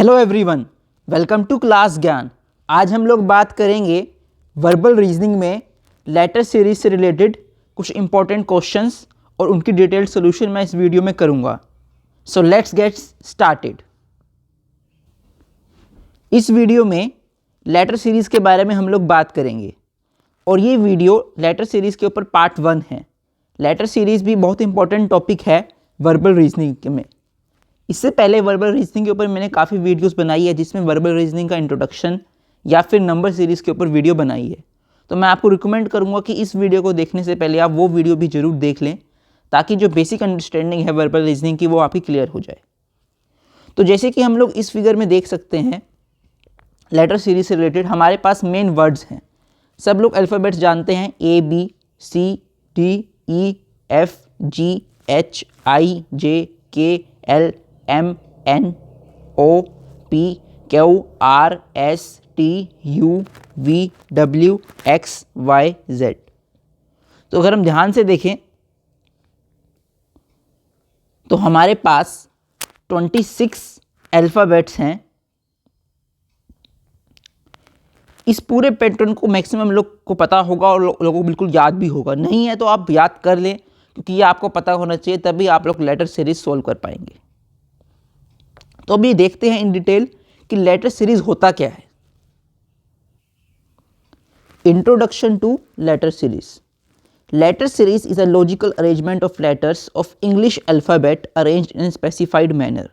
Hello everyone, welcome to class Gyan. आज हम लोग बात करेंगे वर्बल रीजनिंग में लेटर सीरीज से रिलेटेड कुछ इंपॉर्टेंट क्वेश्चंस और उनकी डिटेल्ड सॉल्यूशन मैं इस वीडियो में करूंगा। So let's get started. इस वीडियो में लेटर सीरीज के बारे में हम लोग बात करेंगे और ये वीडियो लेटर सीरीज के ऊपर पार्ट 1 है। लेटर सीरीज भी बहुत इंपॉर्टेंट टॉपिक है वर्बल रीजनिंग में। इससे पहले वर्बल रीजनिंग के ऊपर मैंने काफ़ी वीडियोस बनाई है जिसमें वर्बल रीजनिंग का इंट्रोडक्शन या फिर नंबर सीरीज़ के ऊपर वीडियो बनाई है। तो मैं आपको रिकमेंड करूंगा कि इस वीडियो को देखने से पहले आप वो वीडियो भी ज़रूर देख लें ताकि जो बेसिक अंडरस्टैंडिंग है वर्बल रीजनिंग की वो आपकी क्लियर हो जाए। तो जैसे कि हम लोग इस फिगर में देख सकते हैं, लेटर सीरीज से रिलेटेड हमारे पास मेन वर्ड्स हैं। सब लोग अल्फ़ाबेट्स जानते हैं, ABCDEFGHIJKL MNOPQRSTUVWXYZ। तो अगर हम ध्यान से देखें तो हमारे पास 26 अल्फ़ाबेट्स हैं। इस पूरे पैटर्न को मैक्सिमम लोग को पता होगा और लोगों को बिल्कुल याद भी होगा। नहीं है तो आप याद कर लें क्योंकि ये आपको पता होना चाहिए, तभी आप लोग लेटर सीरीज सोल्व कर पाएंगे। तो अभी देखते हैं इन डिटेल कि लेटर सीरीज होता क्या है। Introduction to letter series. Letter series is a logical arrangement of letters of English alphabet arranged in specified manner.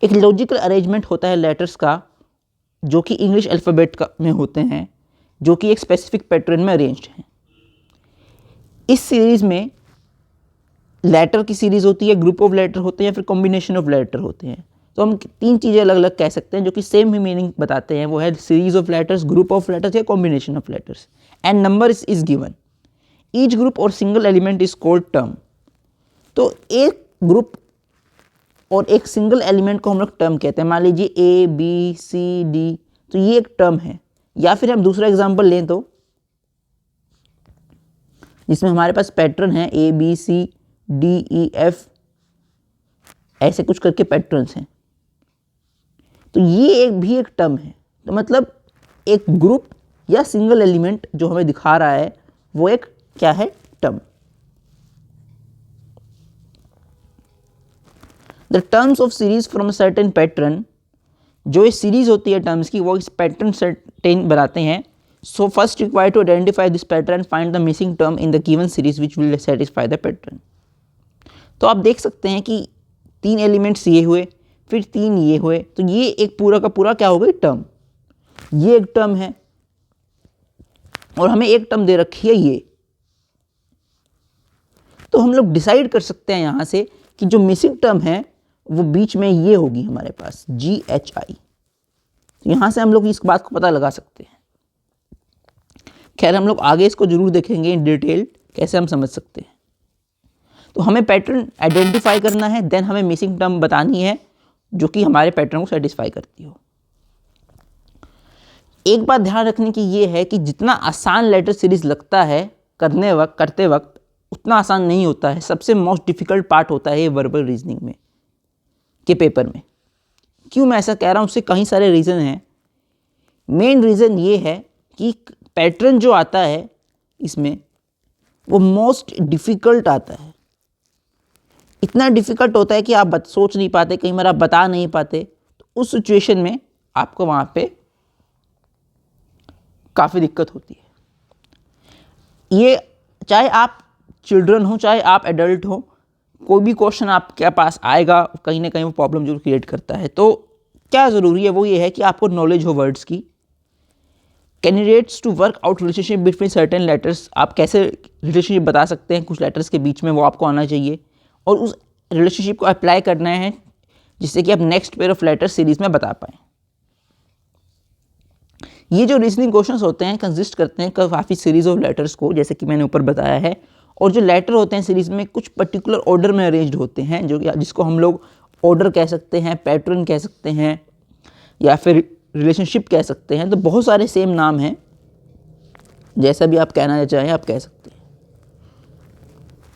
एक लॉजिकल अरेंजमेंट होता है लेटर्स का जो कि इंग्लिश अल्फ़ाबेट में होते हैं, जो कि एक स्पेसिफिक पैटर्न में अरेंज्ड हैं। इस सीरीज़ में लेटर की सीरीज़ होती है, ग्रुप ऑफ लेटर होते हैं या फिर कॉम्बिनेशन ऑफ लेटर होते हैं। तो हम तीन चीज़ें अलग अलग कह सकते हैं जो कि सेम ही मीनिंग बताते हैं। वो है series of letters, group of letters या combination of letters. And number is given. Each group और single element is called term. तो एक ग्रुप और एक सिंगल एलिमेंट को हम लोग टर्म कहते हैं। मान लीजिए ABCD, तो ये एक टर्म है। या फिर हम दूसरा एग्जांपल लें तो जिसमें हमारे पास पैटर्न है ABCDEF, ऐसे कुछ करके पैटर्न्स हैं, तो ये एक भी एक टर्म है। तो मतलब एक ग्रुप या सिंगल एलिमेंट जो हमें दिखा रहा है वो एक क्या है, term. The terms of series from certain pattern. जो ये सीरीज होती है टर्म्स की वो इस पैटर्न सर्टेन बनाते हैं। So first require to identify this pattern, find the missing term in the given series which will satisfy the pattern. तो आप देख सकते हैं कि 3 एलिमेंट्स ये हुए, फिर 3 ये हुए, तो ये एक पूरा का पूरा क्या हो गई, टर्म। ये एक टर्म है और हमें एक टर्म दे रखी है ये। तो हम लोग डिसाइड कर सकते हैं यहां से कि जो मिसिंग टर्म है वो बीच में ये होगी हमारे पास, GHI। तो यहां से हम लोग इस बात को पता लगा सकते हैं। खैर हम लोग आगे इसको जरूर देखेंगे इन डिटेल कैसे हम समझ सकते हैं। तो हमें पैटर्न आइडेंटिफाई करना है, देन हमें मिसिंग टर्म बतानी है जो कि हमारे पैटर्न को सेटिस्फाई करती हो। एक बात ध्यान रखने की ये है कि जितना आसान लेटर सीरीज लगता है करते वक्त उतना आसान नहीं होता है। सबसे मोस्ट डिफिकल्ट पार्ट होता है ये वर्बल रीजनिंग में के पेपर में। क्यों मैं ऐसा कह रहा हूँ, उससे कई सारे रीज़न हैं। मेन रीज़न ये है कि पैटर्न जो आता है इसमें वो मोस्ट डिफ़िकल्ट आता है। इतना डिफ़िकल्ट होता है कि आप सोच नहीं पाते, कई बार आप बता नहीं पाते। तो उस सिचुएशन में आपको वहाँ पे काफ़ी दिक्कत होती है। ये चाहे आप चिल्ड्रन हो चाहे आप एडल्ट हो, कोई भी क्वेश्चन आपके पास आएगा कहीं ना कहीं वो प्रॉब्लम जरूर क्रिएट करता है। तो क्या ज़रूरी है वो ये है कि आपको नॉलेज हो वर्ड्स की। Candidates to work out relationship between certain letters. आप कैसे रिलेशनशिप बता सकते हैं कुछ लेटर्स के बीच में, वो आपको आना चाहिए और उस रिलेशनशिप को अप्लाई करना है जिससे कि आप next pair of letter series में बता पाएँ। ये जो रीजनिंग क्वेश्चंस होते हैं कंसिस्ट करते हैं काफ़ी सीरीज ऑफ लेटर्स को, जैसे कि मैंने ऊपर बताया है। और जो लेटर होते हैं सीरीज में कुछ पर्टिकुलर ऑर्डर में अरेंज्ड होते हैं, जो जिसको हम लोग ऑर्डर कह सकते हैं, पैटर्न कह सकते हैं या फिर रिलेशनशिप कह सकते हैं। तो बहुत सारे सेम नाम हैं, जैसा भी आप कहना चाहें आप कह सकते हैं।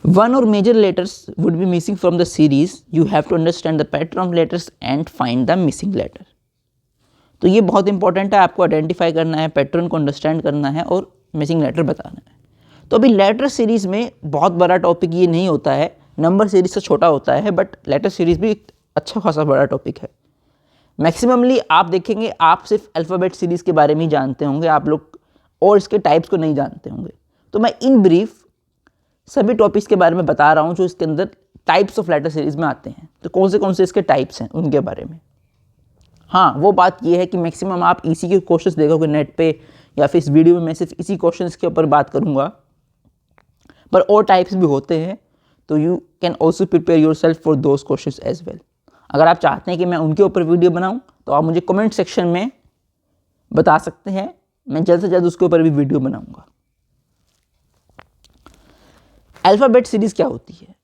One or major letters would be missing from the series. You have to understand the pattern of letters and find the missing letter. तो ये बहुत इंपॉर्टेंट है, आपको आइडेंटिफाई करना है, पैटर्न को अंडरस्टैंड करना है और मिसिंग लेटर बताना है। तो अभी लेटर सीरीज़ में बहुत बड़ा टॉपिक ये नहीं होता है, नंबर सीरीज से छोटा होता है, बट लेटर सीरीज़ भी अच्छा खासा बड़ा टॉपिक है। मैक्सिममली आप देखेंगे आप सिर्फ अल्फ़ाबेट सीरीज़ के बारे में ही जानते होंगे आप लोग, और इसके टाइप्स को नहीं जानते होंगे। तो मैं इन ब्रीफ सभी टॉपिक्स के बारे में बता रहा हूँ जो इसके अंदर टाइप्स ऑफ लेटर सीरीज़ में आते हैं। तो कौन से इसके टाइप्स हैं उनके बारे में। हाँ, वो बात ये है कि मैक्सिमम आप इसी के क्वेश्चंस देखोगे नेट पे, या फिर इस वीडियो में मैं सिर्फ इसी क्वेश्चंस के ऊपर बात करूँगा, पर और टाइप्स भी होते हैं, तो you can also prepare yourself for those questions as well. अगर आप चाहते हैं कि मैं उनके ऊपर वीडियो बनाऊँ तो आप मुझे कमेंट सेक्शन में बता सकते हैं, मैं जल्द से जल्द उसके ऊपर भी वीडियो बनाऊँगा। अल्फ़ाबेट सीरीज़ क्या होती है?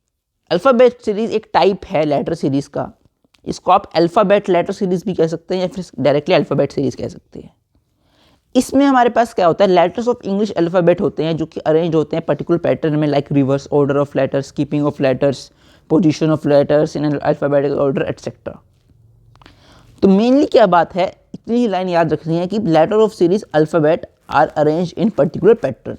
अल्फ़ाबेट सीरीज़ एक टाइप है लेटर सीरीज़ का। इसको आप अल्फ़ाबेट लेटर सीरीज़ भी कह सकते हैं या फिर डायरेक्टली अल्फ़ाबेट सीरीज़ कह सकते हैं। इसमें हमारे पास क्या होता है, लेटर्स ऑफ इंग्लिश अल्फ़ाबेट होते हैं जो कि अरेंज होते हैं पर्टिकुलर पैटर्न में, like reverse order of letters, keeping of letters, position of letters in alphabetical order etcetera. तो मेनली क्या बात है, इतनी ही लाइन याद रखनी है कि letter of series alphabet are arrange in particular pattern.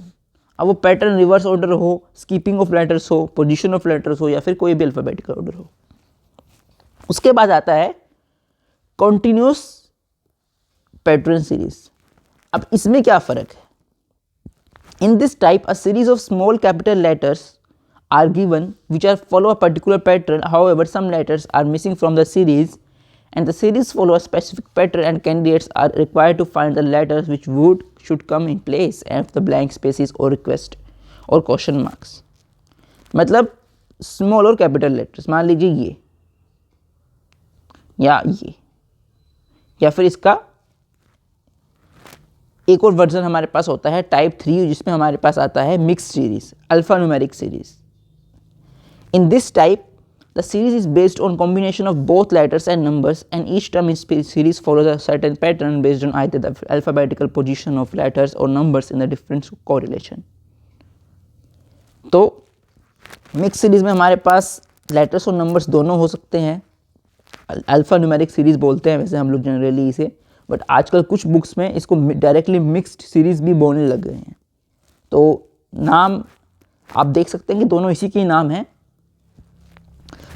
अब वो पैटर्न रिवर्स ऑर्डर हो, स्कीपिंग ऑफ लेटर्स हो, पोजीशन ऑफ लेटर्स हो, या फिर कोई भी अल्फ़ाबेटिकल ऑर्डर हो। उसके बाद आता है कॉन्टिन्यूस पैटर्न सीरीज। अब इसमें क्या फ़र्क है? In this type a series of small capital letters are given which are follow a particular pattern, however some letters are missing from the series and the series follow a specific pattern and candidates are required to find the letters which should come in place of the blank spaces or request or question marks। मतलब small और capital letters, मान लीजिए ये या फिर इसका एक और वर्जन हमारे पास होता है टाइप 3, जिसमें हमारे पास आता है mix series, alpha numeric series. In this type the series is based on combination of both letters and numbers, and each term in series follows a certain pattern based on either the alphabetical position of letters or numbers in the different correlation। तो mix series में हमारे पास letters और numbers दोनों हो सकते हैं, alpha numeric series बोलते हैं वैसे हम लोग जनरली इसे, बट आजकल कुछ बुक्स में इसको डायरेक्टली मिक्स्ड सीरीज भी बोलने लग गए हैं। तो नाम आप देख सकते हैं कि दोनों इसी के ही नाम हैं।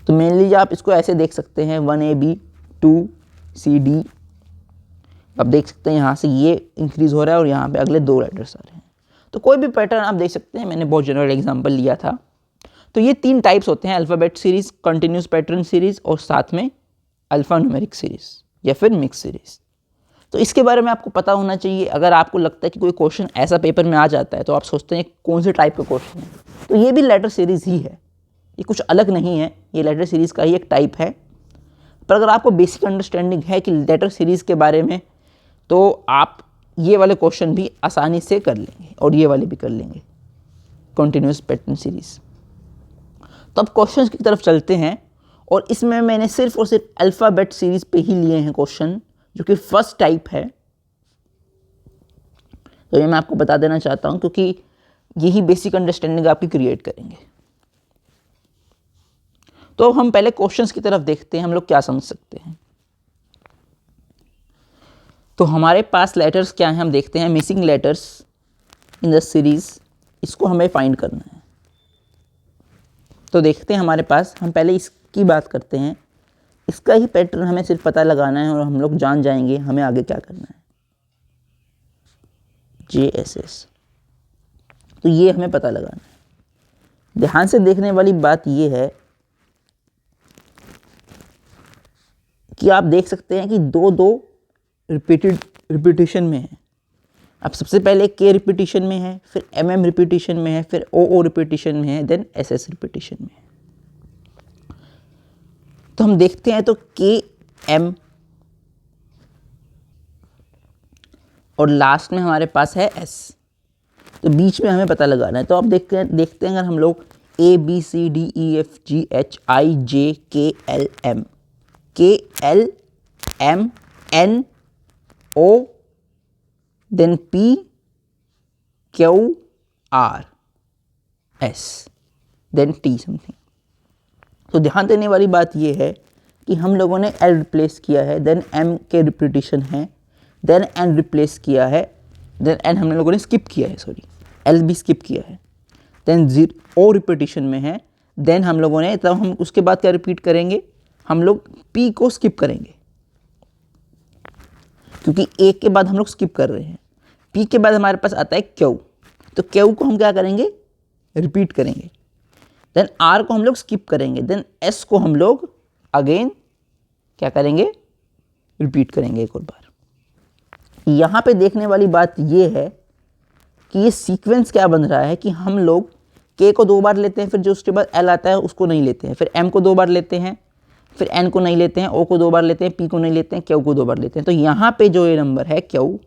तो मेनली आप इसको ऐसे देख सकते हैं 1AB 2CD। आप देख सकते हैं यहाँ से ये इंक्रीज़ हो रहा है और यहाँ पे अगले 2 लेटर्स आ रहे हैं। तो कोई भी पैटर्न आप देख सकते हैं, मैंने बहुत जनरल एग्जांपल लिया था। तो ये 3 टाइप्स होते हैं, alphabet series, continuous pattern series और साथ में अल्फ़ा न्यूमेरिक सीरीज़ या फिर मिक्स सीरीज़। तो इसके बारे में आपको पता होना चाहिए। अगर आपको लगता है कि कोई क्वेश्चन ऐसा पेपर में आ जाता है तो आप सोचते हैं कौन से टाइप का क्वेश्चन है, तो ये भी लेटर सीरीज़ ही है, ये कुछ अलग नहीं है, ये लेटर सीरीज़ का ही एक टाइप है। पर अगर आपको बेसिक अंडरस्टैंडिंग है कि लेटर सीरीज़ के बारे में, तो आप ये वाले क्वेश्चन भी आसानी से कर लेंगे और ये वाले भी कर लेंगे, कंटिन्यूस पैटर्न सीरीज़। तो अब क्वेश्चंस की तरफ चलते हैं, और इसमें मैंने सिर्फ और सिर्फ अल्फ़ाबेट सीरीज़ पे ही लिए हैं क्वेश्चन, जो कि फर्स्ट टाइप है। तो ये मैं आपको बता देना चाहता हूँ क्योंकि यही बेसिक अंडरस्टैंडिंग आपकी क्रिएट करेंगे। तो हम पहले क्वेश्चंस की तरफ देखते हैं, हम लोग क्या समझ सकते हैं। तो हमारे पास लेटर्स क्या हैं, हम देखते हैं missing letters in the series, इसको हमें फाइंड करना है। तो देखते हैं हमारे पास, हम पहले इसकी बात करते हैं, इसका ही पैटर्न हमें सिर्फ पता लगाना है और हम लोग जान जाएंगे हमें आगे क्या करना है। JSS, तो ये हमें पता लगाना है। ध्यान से देखने वाली बात ये है कि आप देख सकते हैं कि 2-2 रिपीटिशन में है। अब सबसे पहले K रिपीटिशन में है, फिर MM रिपीटिशन में है, फिर OO रिपीटिशन में है, देन SS रिपीटिशन में है। तो हम देखते हैं तो KM और लास्ट में हमारे पास है S, तो बीच में हमें पता लगाना है। तो अब देखते हैं अगर हम लोग ABCDEFGHIJKLM, KLMNO then PQRS, then T something. तो ध्यान देने वाली बात ये है कि हम लोगों ने एल रिप्लेस किया है, देन एम के रिपीटिशन है, देन एन रिप्लेस किया है, देन एन हम लोगों ने स्किप किया है, सॉरी एल भी स्किप किया है, देन जीरो ओ रिपीटिशन में है, देन हम लोगों ने, तब हम उसके बाद क्या रिपीट करेंगे, हम लोग पी को स्किप करेंगे क्योंकि एक के बाद हम लोग स्किप कर रहे हैं। पी के बाद हमारे पास आता है क्यू, तो क्यू को हम क्या करेंगे, रिपीट करेंगे। देन आर को हम लोग स्किप करेंगे, देन एस को हम लोग अगेन क्या करेंगे, रिपीट करेंगे एक और बार। यहाँ पे देखने वाली बात ये है कि ये सीक्वेंस क्या बन रहा है कि हम लोग के को 2 बार लेते हैं, फिर जो उसके बाद एल आता है उसको नहीं लेते हैं, फिर एम को 2 बार लेते हैं, फिर एन को नहीं लेते हैं, ओ को 2 बार लेते हैं, पी को नहीं लेते हैं, क्यू को 2 बार लेते हैं। तो यहाँ पे जो ये नंबर है क्यू,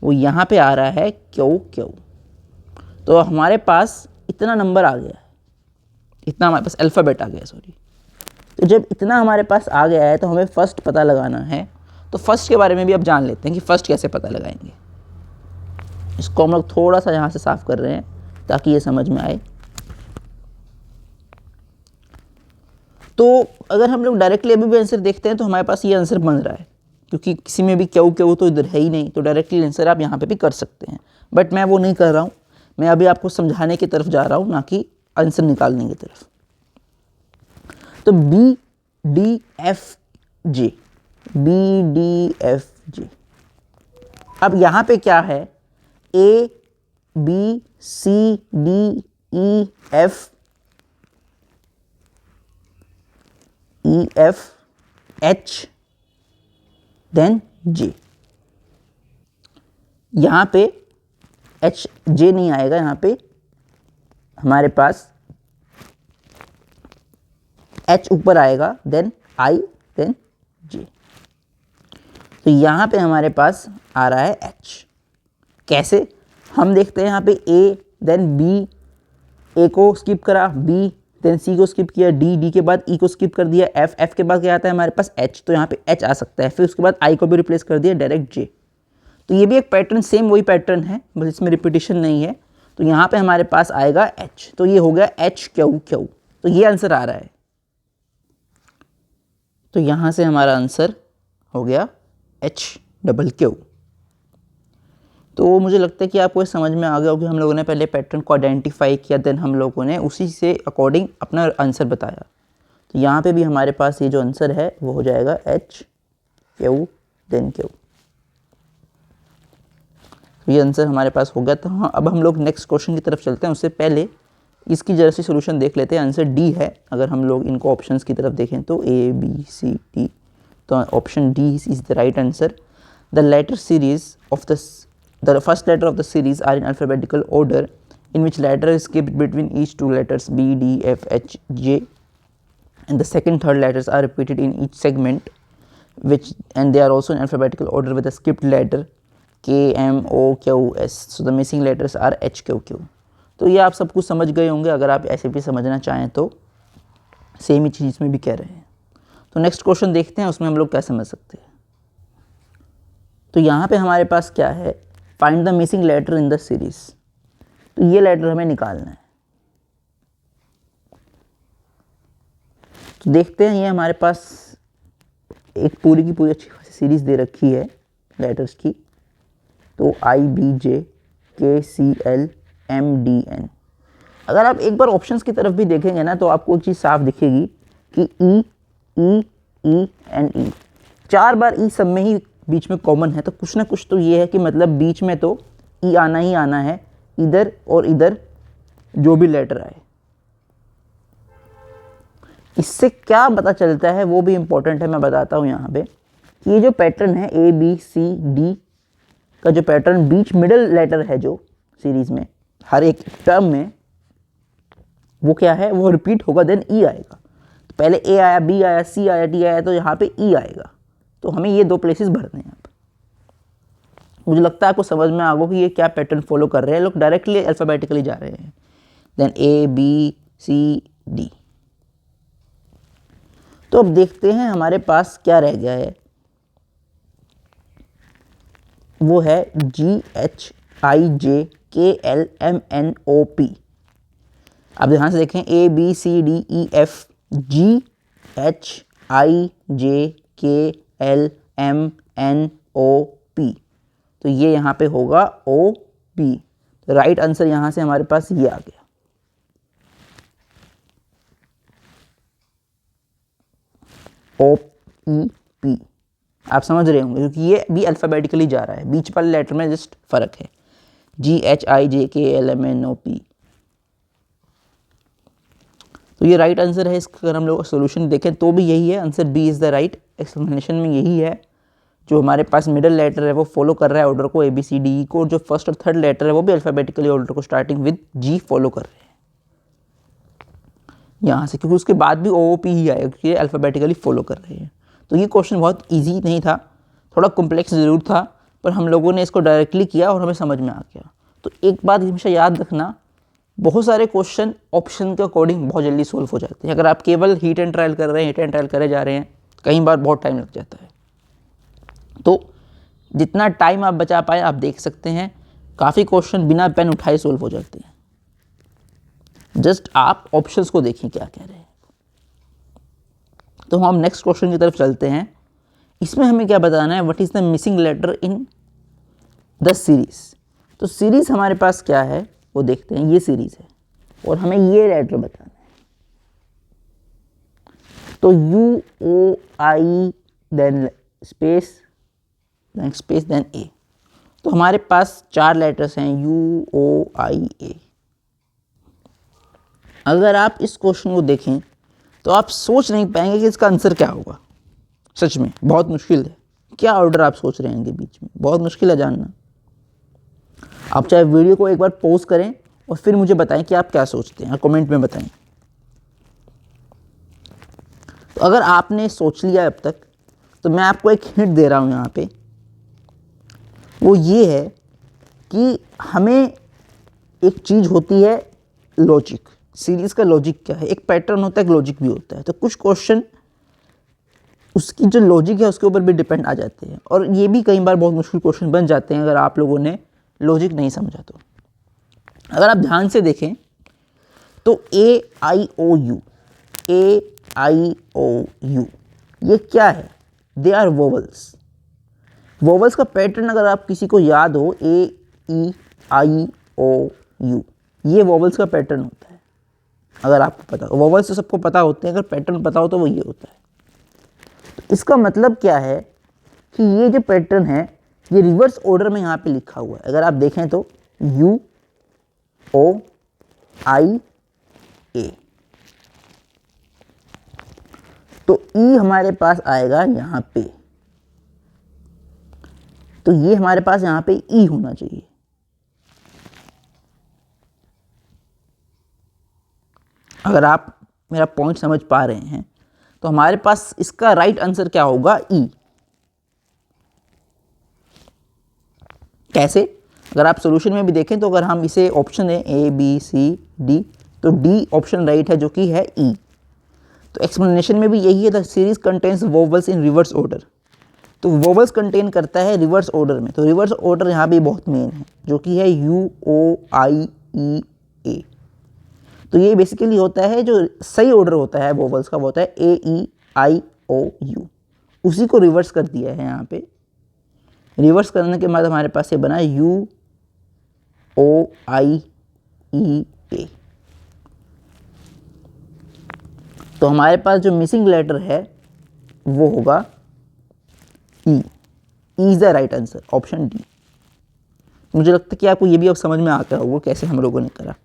वो यहाँ पे आ रहा है क्यू क्यू। तो हमारे पास इतना नंबर आ गया है, इतना हमारे पास अल्फ़ाबेट आ गया, सॉरी। तो जब इतना हमारे पास आ गया है तो हमें फर्स्ट पता लगाना है। तो फर्स्ट के बारे में भी अब जान लेते हैं कि फर्स्ट कैसे पता लगाएंगे। इसको हम लोग थोड़ा सा यहाँ से साफ कर रहे हैं ताकि ये समझ में आए। तो अगर हम लोग डायरेक्टली अभी भी आंसर देखते हैं तो हमारे पास ये आंसर बन रहा है, क्योंकि किसी में भी क्यू क्यू तो इधर है ही नहीं, तो डायरेक्टली आंसर आप यहाँ पे भी कर सकते हैं। बट मैं वो नहीं कर रहा हूँ, मैं अभी आपको समझाने की तरफ जा रहा हूँ, ना कि आंसर निकालने की तरफ। तो B D F J, B D F J. अब यहाँ पे क्या है, A B C D E F H then J. यहाँ पे एच जे नहीं आएगा, यहाँ पे हमारे पास एच ऊपर आएगा, देन आई देन जे। तो यहाँ पे हमारे पास आ रहा है एच। कैसे, हम देखते हैं यहाँ पे ए देन बी, ए को स्किप करा, बी देन सी को स्किप किया, डी के बाद ई को स्किप कर दिया, एफ के बाद क्या आता है हमारे पास एच, तो यहाँ पे एच आ सकता है। फिर उसके बाद आई को भी रिप्लेस कर दिया, डायरेक्ट जे। तो ये भी एक पैटर्न, सेम वही पैटर्न है, बस इसमें रिपीटिशन नहीं है। तो यहाँ पे हमारे पास आएगा एच, तो ये हो गया एच क्यू क्यू। तो ये आंसर आ रहा है। तो यहाँ से हमारा आंसर हो गया एच डबल क्यू। तो मुझे लगता है कि आपको समझ में आ गया होगा कि हम लोगों ने पहले पैटर्न को आइडेंटिफाई किया, देन हम लोगों ने उसी से अकॉर्डिंग अपना आंसर बताया। तो यहाँ पे भी हमारे पास ये जो आंसर है वो हो जाएगा एच क्यू देन क्यू। ये आंसर हमारे पास हो गया। तो हाँ, अब हम लोग नेक्स्ट क्वेश्चन की तरफ चलते हैं। उससे पहले इसकी जरा सी सोल्यूशन देख लेते हैं। आंसर डी है। अगर हम लोग इनको ऑप्शंस की तरफ देखें तो ए बी सी डी, तो option D is the right answer. The letter series of the first letter of the series are in alphabetical order in which letter is skipped between each two letters B, D, F, H, J, and the second third letters are repeated in each segment, and they are also in alphabetical order with a skipped letter K, M, O, Q, S. So the missing letters are H, Q, Q. तो ये आप सब कुछ समझ गए होंगे। अगर आप ऐसे भी समझना चाहें तो सेम ही चीज़ में भी कह रहे हैं। तो नेक्स्ट क्वेश्चन देखते हैं, उसमें हम लोग क्या समझ सकते हैं। तो यहाँ पे हमारे पास क्या है, find the missing letter in the series. तो ये लेटर हमें निकालना है। तो देखते हैं, ये हमारे पास एक पूरी की पूरी अच्छी खासी सीरीज दे रखी है लेटर्स की। तो आई B J K C L M D N. अगर आप एक बार ऑप्शंस की तरफ भी देखेंगे ना तो आपको एक चीज़ साफ दिखेगी कि ई ई ई एंड ई, 4 बार ई सब में ही बीच में कॉमन है। तो कुछ ना कुछ तो ये है कि मतलब बीच में तो ई आना ही आना है, इधर और इधर जो भी लेटर आए। इससे क्या पता चलता है वो भी इंपॉर्टेंट है, मैं बताता हूँ यहाँ पे कि ये जो पैटर्न है ए बी सी डी का, जो पैटर्न बीच मिडल लेटर है जो सीरीज में हर एक टर्म में, वो क्या है, वो रिपीट होगा, देन ई आएगा। तो पहले ए आया, बी आया, सी आया, डी आया, तो यहाँ पे ई आएगा। तो हमें ये 2 प्लेसेस भरने हैं। मुझे लगता है आपको समझ में आ गया कि ये क्या पैटर्न फॉलो कर रहे हैं। लोग डायरेक्टली अल्फाबेटिकली जा रहे हैं, then A B C D. तो अब देखते हैं हमारे पास क्या रह गया है, वो है G H I J K L M N O P। आप ध्यान से देखें ABCDEFGHIJKLMNOP, तो ये यहाँ पे होगा OP। तो राइट आंसर यहाँ से हमारे पास ये आ गया। OEP आप समझ रहे होंगे, क्योंकि ये भी अल्फ़ाबेटिकली जा रहा है, बीच वाले लेटर में जस्ट फ़र्क है, GHIJKLMNOP। तो ये राइट आंसर है इसका। अगर हम लोग सोल्यूशन देखें तो भी यही है, answer B is the right. Explanation में यही है, जो हमारे पास मिडिल लेटर है वो फॉलो कर रहा है ऑर्डर को ABCDE को, और जो फर्स्ट और थर्ड लेटर है वो भी अल्फ़ाबेटिकली ऑर्डर को स्टार्टिंग विद G फॉलो कर रहे हैं यहाँ से, क्योंकि उसके बाद भी OOP ही आएगा, क्योंकि ये अल्फ़ाबेटिकली फॉलो कर रहे हैं। तो ये क्वेश्चन बहुत ईजी नहीं था, थोड़ा कॉम्प्लेक्स ज़रूर था, पर हम लोगों ने इसको डायरेक्टली किया और हमें समझ में आ गया। तो एक बात हमेशा याद रखना, बहुत सारे क्वेश्चन ऑप्शन के अकॉर्डिंग बहुत जल्दी सोल्व हो जाते हैं। अगर आप केवल हीट एंड ट्रायल कर रहे हैं, हीट एंड ट्रायल करे जा रहे हैं, कई बार बहुत टाइम लग जाता है। तो जितना टाइम आप बचा पाए आप देख सकते हैं, काफ़ी क्वेश्चन बिना पेन उठाए सोल्व हो जाते हैं। जस्ट आप ऑप्शंस को देखें क्या कह रहे हैं। तो हम नेक्स्ट क्वेश्चन की तरफ चलते हैं। इसमें हमें क्या बताना है, what is the missing letter in the series. तो सीरीज़ हमारे पास क्या है वो देखते हैं। ये सीरीज़ है और हमें ये लेटर बताना है। तो UOI then space then A। तो हमारे पास 4 लेटर्स हैं UOIA। अगर आप इस क्वेश्चन को देखें तो आप सोच नहीं पाएंगे कि इसका आंसर क्या होगा। सच में बहुत मुश्किल है। क्या ऑर्डर आप सोच रहे हैं इनके बीच में, बहुत मुश्किल है जानना। आप चाहे वीडियो को एक बार पॉज करें और फिर मुझे बताएं कि आप क्या सोचते हैं, कमेंट में बताएं। तो अगर आपने सोच लिया अब तक, तो मैं आपको एक हिंट दे रहा हूं यहाँ पे। वो ये है कि हमें एक चीज़ होती है लॉजिक। सीरीज़ का लॉजिक क्या है, एक पैटर्न होता है, एक लॉजिक भी होता है। तो कुछ क्वेश्चन उसकी जो लॉजिक है उसके ऊपर भी डिपेंड आ जाते हैं, और ये भी कई बार बहुत मुश्किल क्वेश्चन बन जाते हैं अगर आप लोगों ने लॉजिक नहीं समझा तो। अगर आप ध्यान से देखें तो AIOU ये क्या है, दे आर वोवल्स। वोवल्स का पैटर्न अगर आप किसी को याद हो, AEIOU, ये वोवल्स का पैटर्न होता है। अगर आपको पता हो, वोवल्स तो सबको पता होते हैं, अगर पैटर्न पता हो तो वो ये होता है। तो इसका मतलब क्या है कि ये जो पैटर्न है ये रिवर्स ऑर्डर में यहाँ पे लिखा हुआ है। अगर आप देखें तो UOIA, तो E हमारे पास आएगा यहाँ पे। तो ये हमारे पास यहाँ पे E होना चाहिए। अगर आप मेरा पॉइंट समझ पा रहे हैं तो हमारे पास इसका राइट आंसर क्या होगा, E। कैसे, अगर आप सॉल्यूशन में भी देखें तो अगर हम इसे ऑप्शन है ABCD, तो D ऑप्शन राइट है जो कि है E। तो एक्सप्लेनेशन में भी यही है, the series contains vowels in reverse order. तो वोवल्स कंटेन करता है रिवर्स ऑर्डर में। तो रिवर्स ऑर्डर यहाँ भी बहुत मेन है जो कि है UOIEA। तो ये बेसिकली होता है जो सही ऑर्डर होता है वोवल्स का, वो होता है AEIOU। उसी को रिवर्स कर दिया है यहाँ पे। रिवर्स करने के बाद हमारे पास ये बना UOIEA। तो हमारे पास जो मिसिंग लेटर है वो होगा E। Is the right answer, option D। मुझे लगता है कि आपको ये भी अब समझ में आता होगा कैसे हम लोगों ने करा।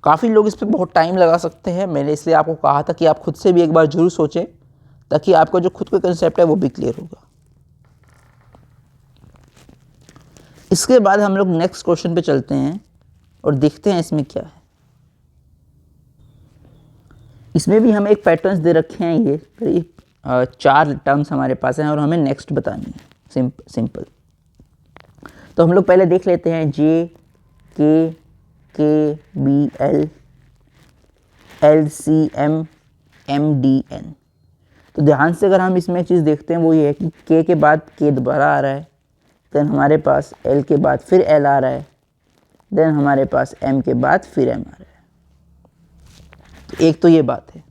काफ़ी लोग इस पर बहुत टाइम लगा सकते हैं, मैंने इसलिए आपको कहा था कि आप खुद से भी एक बार जरूर सोचें, ताकि आपका जो खुद का कंसेप्ट है वो भी क्लियर होगा। इसके बाद हम लोग नेक्स्ट क्वेश्चन पे चलते हैं और देखते हैं इसमें क्या है। इसमें भी हमें एक पैटर्न्स दे रखे हैं, ये 4 टर्म्स हमारे पास हैं और हमें नेक्स्ट बतानी है। सिंपल। तो हम लोग पहले देख लेते हैं JKBL LCM MDN। तो ध्यान से अगर हम इसमें एक चीज़ देखते हैं वो ये है कि K के बाद K दोबारा आ रहा है, देन हमारे पास L के बाद फिर L आ रहा है, देन हमारे पास M के बाद फिर M आ रहा है। एक तो ये बात है।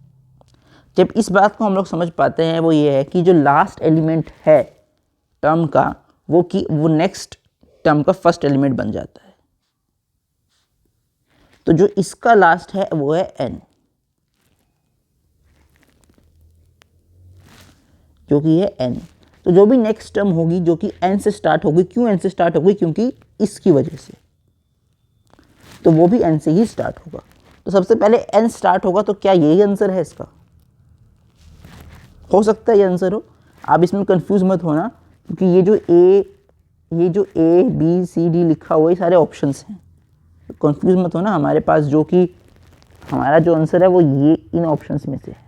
जब इस बात को हम लोग समझ पाते हैं वो ये है कि जो लास्ट एलिमेंट है टर्म का वो नेक्स्ट टर्म का फर्स्ट एलिमेंट बन जाता है। तो जो इसका लास्ट है वो है n, जो कि है n। तो जो भी नेक्स्ट टर्म होगी जो कि n से स्टार्ट होगी, क्यों n से स्टार्ट होगी? क्योंकि इसकी वजह से, तो वो भी n से ही स्टार्ट होगा। तो सबसे पहले n स्टार्ट होगा, तो क्या यही आंसर है इसका? हो सकता है ये आंसर हो, आप इसमें कंफ्यूज मत होना, क्योंकि ये जो ए बी सी डी लिखा हुआ है सारे ऑप्शंस हैं। तो कंफ्यूज मत होना, हमारे पास जो कि हमारा जो आंसर है वो ये इन ऑप्शंस में से है।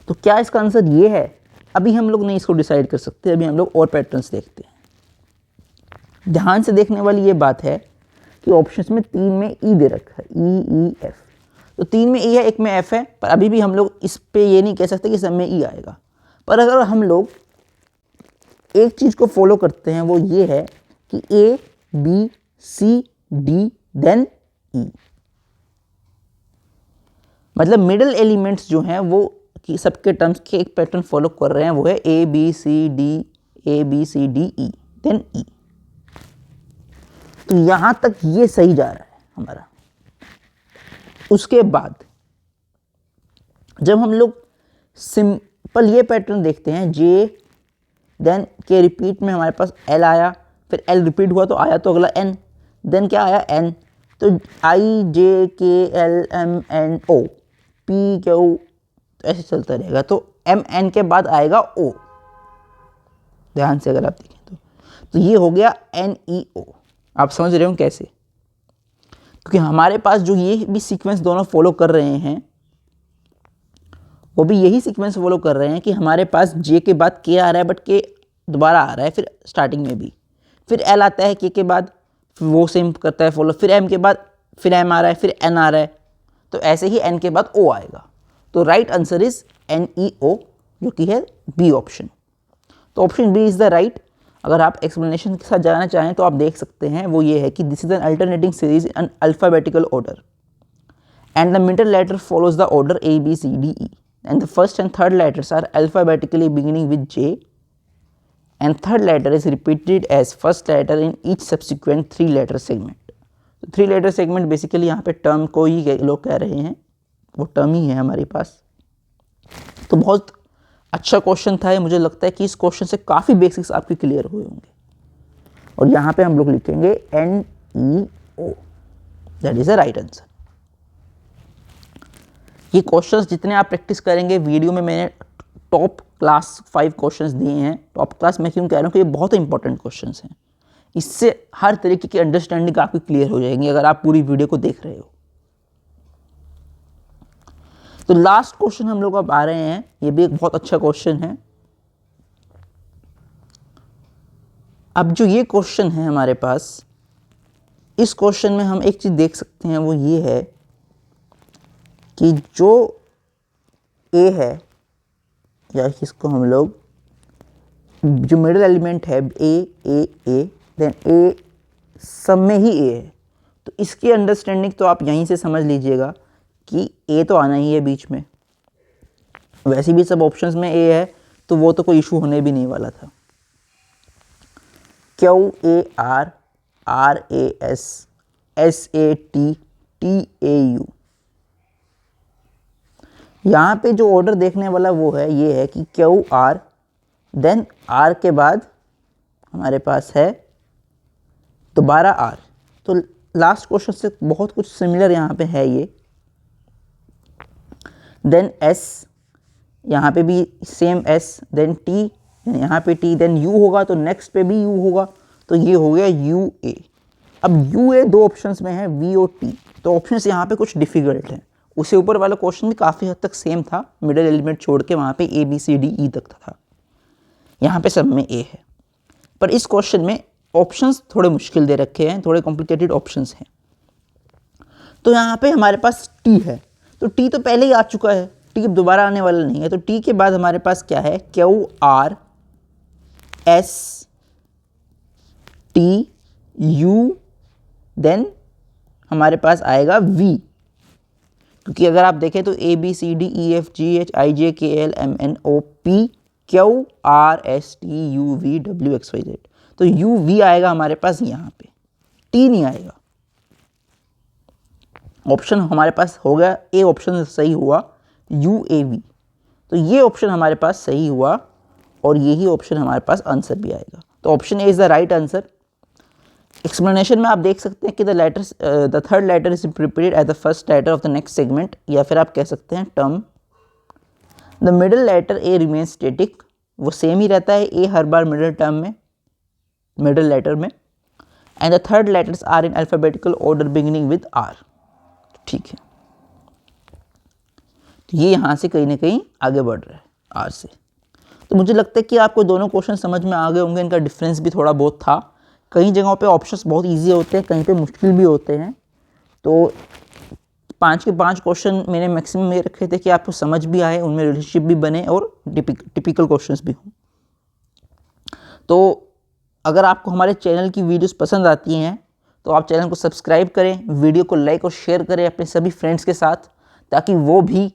तो क्या इसका आंसर ये है? अभी हम लोग नहीं इसको डिसाइड कर सकते, अभी हम लोग और पैटर्न्स देखते हैं। ध्यान से देखने वाली ये बात है कि ऑप्शंस में 3 में ई दे रखा है, ई एफ। तो 3 में ई है, 1 में एफ है, पर अभी भी हम लोग इस पे ये नहीं कह सकते कि सब में ई आएगा। पर अगर हम लोग एक चीज़ को फॉलो करते हैं वो ये है कि A B C D then E, मतलब मिडिल एलिमेंट्स जो हैं वो कि सबके टर्म्स के एक पैटर्न फॉलो कर रहे हैं, वो है A B C D E then E. तो यहां तक ये सही जा रहा है हमारा। उसके बाद जब हम लोग सिंपल ये पैटर्न देखते हैं, जे देन के रिपीट में हमारे पास एल आया, फिर एल रिपीट हुआ तो आया तो अगला एन, देन क्या आया एन, तो I J K L M N O P Q, तो ऐसे चलता रहेगा। तो एम एन के बाद आएगा ओ, ध्यान से अगर आप देखें तो ये हो गया एन ई ओ। आप समझ रहे हो कैसे? क्योंकि हमारे पास जो ये भी सीक्वेंस दोनों फॉलो कर रहे हैं, वो भी यही सीक्वेंस फॉलो कर रहे हैं कि हमारे पास जे के बाद के आ रहा है, बट के दोबारा आ रहा है, फिर स्टार्टिंग में भी, फिर एल आता है के बाद, वो सेम करता है फॉलो, फिर एम के बाद फिर एम आ रहा है, फिर एन आ रहा है, तो ऐसे ही एन के बाद ओ आएगा। तो right answer is N E O, जो कि है बी ऑप्शन। तो option B is the right. अगर आप एक्सप्लेनेशन के साथ जाना चाहें तो आप देख सकते हैं, वो ये है कि this is an alternating series in alphabetical order and the middle letter follows the order A B C D E and the first and third letters are alphabetically beginning with J and third letter is repeated as first letter in each subsequent 3 letter segment। तो 3 letter segment basically यहाँ पे term को ही लोग कह रहे हैं, वो term ही है हमारे पास। तो बहुत अच्छा क्वेश्चन था ये, मुझे लगता है कि इस क्वेश्चन से काफ़ी बेसिक्स आपके क्लियर हुए होंगे। और यहाँ पे हम लोग लिखेंगे N E O, that is the right answer. ये क्वेश्चंस जितने आप प्रैक्टिस करेंगे, वीडियो में मैंने टॉप क्लास 5 क्वेश्चंस दिए हैं। टॉप क्लास मैं क्यों कह रहा हूँ कि ये बहुत इंपॉर्टेंट क्वेश्चंस हैं, इससे हर तरीके की अंडरस्टैंडिंग आपकी क्लियर हो जाएगी अगर आप पूरी वीडियो को देख रहे हो। तो लास्ट क्वेश्चन हम लोग अब आ रहे हैं, ये भी एक बहुत अच्छा क्वेश्चन है। अब जो ये क्वेश्चन है हमारे पास, इस क्वेश्चन में हम एक चीज देख सकते हैं, वो ये है कि जो ए है, या इसको हम लोग जो मिडिल एलिमेंट है ए देन ए, सब में ही ए है, तो इसकी अंडरस्टैंडिंग तो आप यहीं से समझ लीजिएगा कि ए तो आना ही है बीच में। वैसे भी सब ऑप्शंस में ए है, तो वो तो कोई इशू होने भी नहीं वाला था। Q A R A S A T A you, यहाँ पे जो ऑर्डर देखने वाला वो है, ये है कि क्यू आर, देन आर के बाद हमारे पास है दोबारा आर। तो लास्ट क्वेश्चन से बहुत कुछ सिमिलर यहाँ पे है ये। देन एस, यहाँ पे भी सेम एस, देन टी, यहाँ पे टी, देन यू होगा तो नेक्स्ट पे भी यू होगा, तो ये हो गया यू ए। अब यू ए 2 ऑप्शंस में है, वी और टी, तो ऑप्शंस यहाँ पे कुछ डिफिकल्ट हैं। उससे ऊपर वाला क्वेश्चन भी काफ़ी हद तक सेम था, मिडिल एलिमेंट छोड़ के वहाँ पे ए बी सी डी ई तक था, यहाँ पे सब में ए है। पर इस क्वेश्चन में ऑप्शंस थोड़े मुश्किल दे रखे हैं, थोड़े कॉम्प्लिकेटेड ऑप्शंस हैं। तो यहाँ पे हमारे पास टी है, तो टी तो पहले ही आ चुका है, टी अब दोबारा आने वाला नहीं है। तो टी के बाद हमारे पास क्या है, Q R S T U then हमारे पास आएगा V, क्योंकि अगर आप देखें तो ABCDEFGHIJKLMNOPQRSTUVWXYZ, तो UV आएगा हमारे पास यहाँ पे, T नहीं आएगा। ऑप्शन हमारे पास हो गया, ए ऑप्शन सही हुआ UAV, तो ये ऑप्शन हमारे पास सही हुआ और यही ऑप्शन हमारे पास आंसर भी आएगा। तो option A is the right answer. Explanation में आप देख सकते हैं कि the third letter is prepared as the first letter of the next segment, या फिर आप कह सकते हैं term. The middle letter A remain static, वो सेम ही रहता है ए हर बार मिडिल टर्म में, मिडिल लेटर में। And the third letters are in alphabetical order beginning with R. ठीक है, तो ये यहाँ से कहीं ना कहीं आगे बढ़ रहा है आर से। तो मुझे लगता है कि आपको दोनों क्वेश्चन समझ में आ गए होंगे, इनका डिफरेंस भी थोड़ा बहुत था। कई जगहों पे ऑप्शंस बहुत इजी होते हैं, कहीं पे मुश्किल भी होते हैं। तो 5 के 5 क्वेश्चन मैंने मैक्सिमम ये रखे थे कि आपको समझ भी आए, उनमें रिलेशनशिप भी बने और टिपिकल क्वेश्चंस भी हों। तो अगर आपको हमारे चैनल की वीडियोस पसंद आती हैं तो आप चैनल को सब्सक्राइब करें, वीडियो को लाइक और शेयर करें अपने सभी फ्रेंड्स के साथ, ताकि वो भी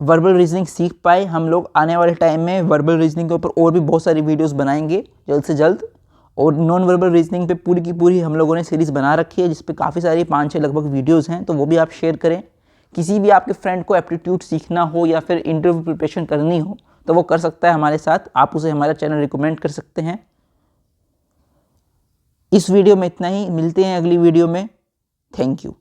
वर्बल रीजनिंग सीख पाए। हम लोग आने वाले टाइम में वर्बल रीजनिंग के ऊपर और भी बहुत सारी वीडियोस बनाएंगे जल्द से जल्द, और नॉन वर्बल रीजनिंग पे पूरी की पूरी हम लोगों ने सीरीज़ बना रखी है, जिस पे काफ़ी सारी 5-6 लगभग वीडियोस हैं, तो वो भी आप शेयर करें। किसी भी आपके फ्रेंड को एप्टीट्यूड सीखना हो या फिर इंटरव्यू प्रिपरेशन करनी हो तो वो कर सकता है हमारे साथ, आप उसे हमारा चैनल रिकमेंड कर सकते हैं। इस वीडियो में इतना ही, मिलते हैं अगली वीडियो में। Thank you.